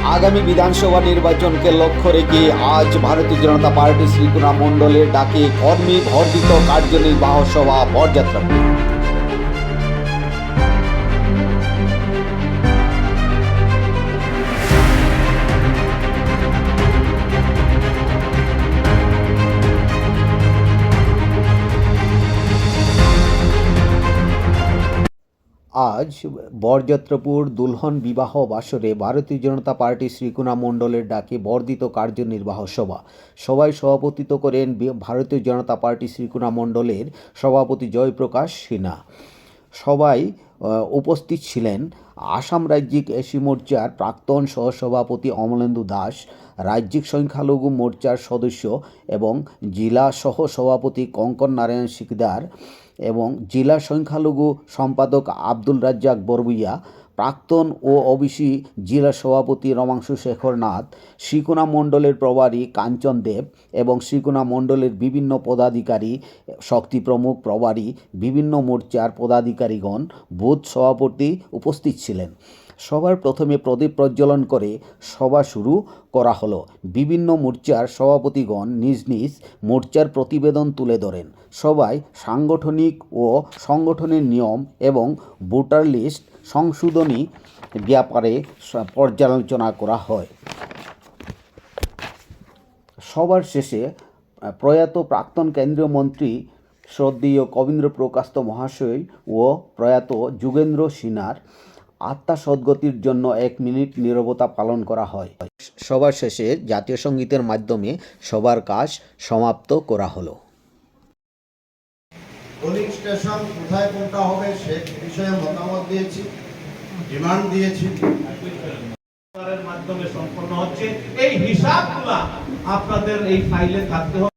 আগামী বিধানসভা নির্বাচনকে লক্ষ্য রেখে আজ ভারতীয় জনতা পার্টি শ্রীকুনা মণ্ডলের ডাকে কর্মী বর্ধিত কার্যনির্বাহ সভা বরযাত্রাপুর। আজ বরযাত্রাপুর দুলহন বিবাহ বাসরে ভারতীয় জনতা পার্টি শ্রীকুনা মণ্ডলের ডাকে বর্ধিত কার্যনির্বাহ সভা। সভায় সভাপতিত্ব করেন ভারতীয় জনতা পার্টি শ্রীকুনা মণ্ডলের সভাপতি জয়প্রকাশ সিনহা। সভায় উপস্থিত ছিলেন আসাম রাজ্যিক এসি মোর্চার প্রাক্তন সহসভাপতি অমলেন্দু দাস, রাজ্যিক সংখ্যালঘু মোর্চার সদস্য এবং জেলা সহ সভাপতি কঙ্কন নারায়ণ সিকদার এবং জেলা সংখ্যালঘু সম্পাদক আব্দুল রাজ্জাক বরবুইয়া, প্রাক্তন ও ওবিসি জেলা সভাপতি রমাংশু শেখর নাথ, শ্রীকুনা মণ্ডলের প্রভারী কাঞ্চন দেব এবং শ্রীকুনা মণ্ডলের বিভিন্ন পদাধিকারী, শক্তি প্রমুখ প্রভারী, বিভিন্ন মোর্চার পদাধিকারীগণ, বুথ সভাপতি উপস্থিত ছিলেন। সবার প্রথমে প্রদীপ প্রজ্বলন করে সভা শুরু করা হলো। বিভিন্ন মোর্চার সভাপতিগণ নিজ নিজ মোর্চার প্রতিবেদন তুলে ধরেন। সভায় সাংগঠনিক ও সংগঠনের নিয়ম এবং ভোটার লিস্ট সংশোধনী ব্যাপারে পর্যালোচনা করা হয়। সবার শেষে প্রয়াত প্রাক্তন কেন্দ্রীয় মন্ত্রী শ্রদ্ধেয় কবীন্দ্র প্রকাশত মহাশয় ও প্রয়াত যুগেন্দ্র সিনহার আত্মা সদ্গতির জন্য 1 মিনিট নীরবতা পালন করা হয়। সবার শেষে জাতীয় সঙ্গীতের মাধ্যমে সবার কাজ সমাপ্ত করা হলো। পোলিং স্টেশন কোথায় কোনটা হবে সে বিষয়ে মতামত দিয়েছি, ডিমান্ড দিয়েছি। মাধ্যমে সম্পন্ন হচ্ছে এই হিসাবগুলা আপনাদের এই ফাইলে থাকতে হবে।